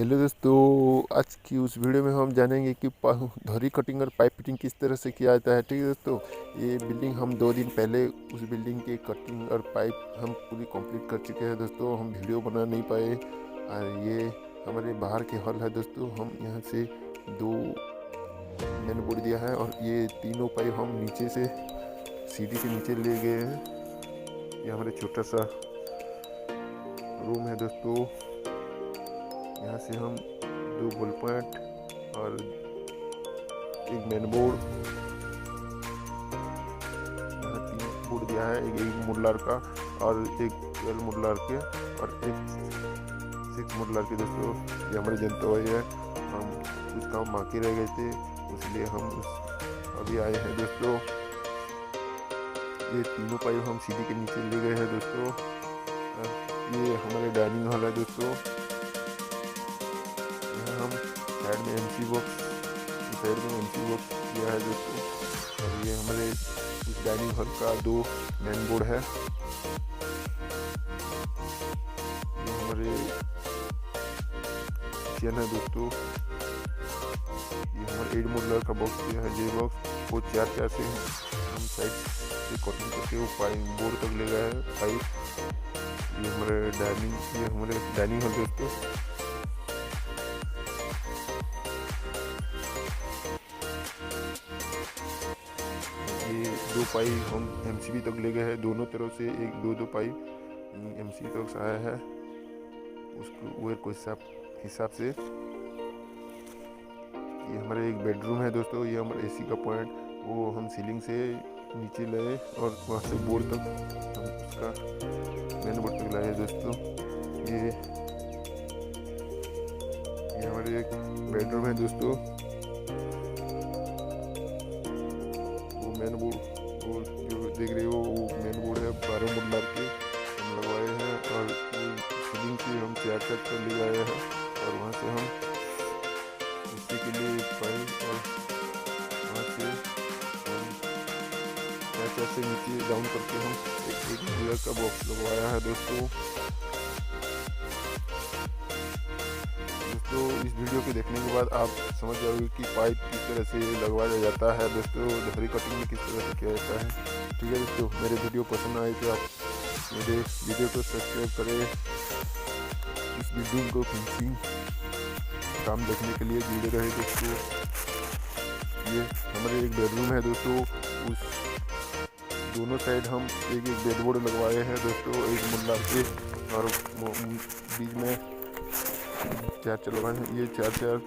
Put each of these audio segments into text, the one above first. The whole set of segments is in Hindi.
हेलो दोस्तों, आज की उस वीडियो में हम जानेंगे कि धरी कटिंग और पाइप फिटिंग किस तरह से किया जाता है। ठीक है दोस्तों, ये बिल्डिंग हम 2 दिन पहले उस बिल्डिंग की कटिंग और पाइप हम पूरी कंप्लीट कर चुके हैं दोस्तों। हम वीडियो बना नहीं पाए और ये हमारे बाहर के हॉल है दोस्तों। हम यहाँ से 2 मैंने बोर्ड दिया है और ये तीनों पाइप हम नीचे से सीढ़ी के नीचे ले गए हैं। ये हमारे छोटा सा रूम है दोस्तों। यहाँ से हम 2 बॉल पॉइंट और एक मेन बोर्ड, यहाँ 3 बोर्ड दिया है, एक मुडलार का और एक 12 मुडलार के और एक 6 मुडलार के दोस्तों। ये हमारे जनता भाई है, हम कुछ काम बाकी रह गए थे इसलिए हम अभी आए हैं दोस्तों। ये तीनों पाइप हम सीढ़ी के नीचे ले गए हैं दोस्तों। ये हमारे डाइनिंग हॉल है दोस्तों। हम साइड में एमसी बॉक्स किया है दोस्तों। और ये हमारे इस डाइनिंग हॉल का 2 मेन बोर्ड है। ये हमारे किचन है दोस्तों। ये हमारे 8 मोडलर का बॉक्स किया है, जे बॉक्स वो 4 से हम साइड से कटिंग करके वो पाइप बोर्ड तक ले गया है पाइप। ये हमारे डाइनिंग हॉल दोस्तों। ये 2 पाइप हम एमसीबी तक ले गए हैं, दोनों तरफ से 1-2 पाइप एमसीबी तक आया है उसको वेयर को हिसाब से। ये हमारे एक बेडरूम है दोस्तों। ये हमारे एसी का पॉइंट वो हम सीलिंग से नीचे लाए और वहाँ से बोर्ड तक हम उसका मेन बोर्ड तक लाए दोस्तों। ये हमारे एक बेडरूम है दोस्तों। वो मेन बोर्ड वो जो देख रहे हो वो मेन बोर्ड है, 12 मुडलार के हम लगवाए हैं और सीलिंग से हम 4 कर ले गए हैं और वहाँ से हम इसी के लिए पाइप और वहाँ से हम 4 से नीचे डाउन करके हम एक मिरर का बॉक्स लगवाया है दोस्तों। इस वीडियो के देखने के बाद आप समझ जाओगे कि पाइप किस तरह से लगवाया जाता है दोस्तों, धरी कटिंग में किस तरह से किया जाता है। ठीक है दोस्तों, मेरे वीडियो पसंद आए तो आप मेरे वीडियो को सब्सक्राइब करें। इस बिल्डिंग को फिनिशिंग काम देखने के लिए जुड़े रहे दोस्तों। ये हमारे एक बेडरूम है दोस्तों। उस दोनों साइड हम एक बेडबोर्ड लगवाए हैं दोस्तों, एक मुल्लार के और बीच में 4 लगाए हैं। ये 4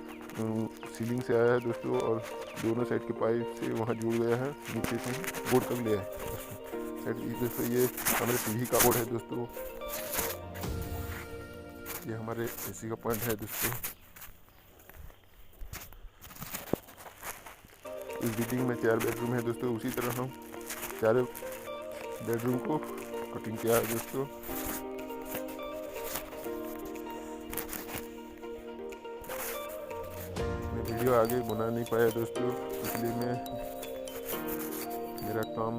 सीलिंग से आया है दोस्तों और दोनों साइड के पाइप से वहाँ जुड़ गया है, नीचे से बोर्ड तक ले आए साइड दोस्तों। ये हमारे सीढ़ी का बोर्ड है दोस्तों। ये हमारे एसी का पॉइंट है दोस्तों। इस बिल्डिंग में 4 बेडरूम है दोस्तों। उसी तरह हम 4 बेडरूम को कटिंग किया है दोस्तों। मैं वीडियो आगे बना नहीं पाया दोस्तों, इसलिए मेरा काम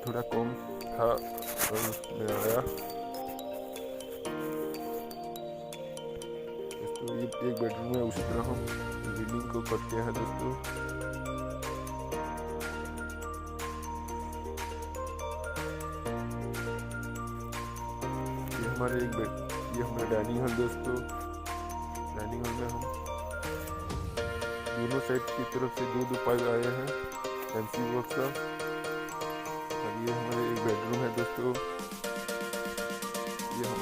थोड़ा कम था और मैं आया दोस्तों। ये एक बेडरूम है, उसी तरह हम बिल्डिंग को कट किया है दोस्तों। ये हमारा डाइनिंग हॉल दोस्तों। डाइनिंग हॉल में हम दोनों साइड की तरफ से 2 पाइप आए हैं एमसी बॉक्स का। और ये हमारे एक बेडरूम है दोस्तों। ये हम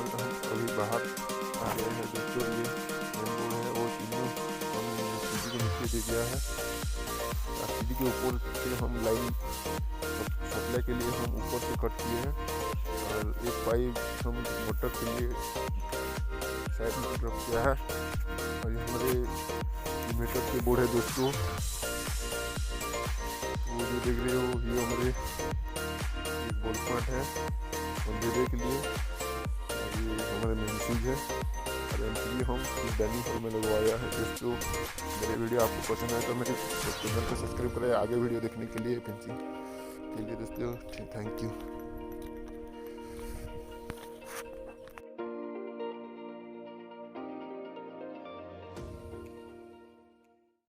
अभी बाहर आ गए हैं दोस्तों। ये मेन बोर्ड है वो तीनों हम सीढ़ी के नीचे दे दिया है और सीढ़ी के ऊपर से हम लाइन सप्लाई के लिए हम ऊपर से कट किए हैं और एक पाइप हम मोटर के लिए साइड में रख किया है। और ये हमारे इन्वर्टर के बोर्ड है दोस्तों। वो जो देख रहे हो ये हमारे एक बॉल पॉइंट है अंधेरे के लिए और ये हमारे मेन स्विच है और एमसीबी हम इस डाइनिंग हॉल में लगवाया है दोस्तों। मेरे वीडियो आपको पसंद आए तो मेरे चैनल को सब्सक्राइब करें आगे वीडियो देखने के लिए फिनिशिंग के लिए दोस्तों। Thank you.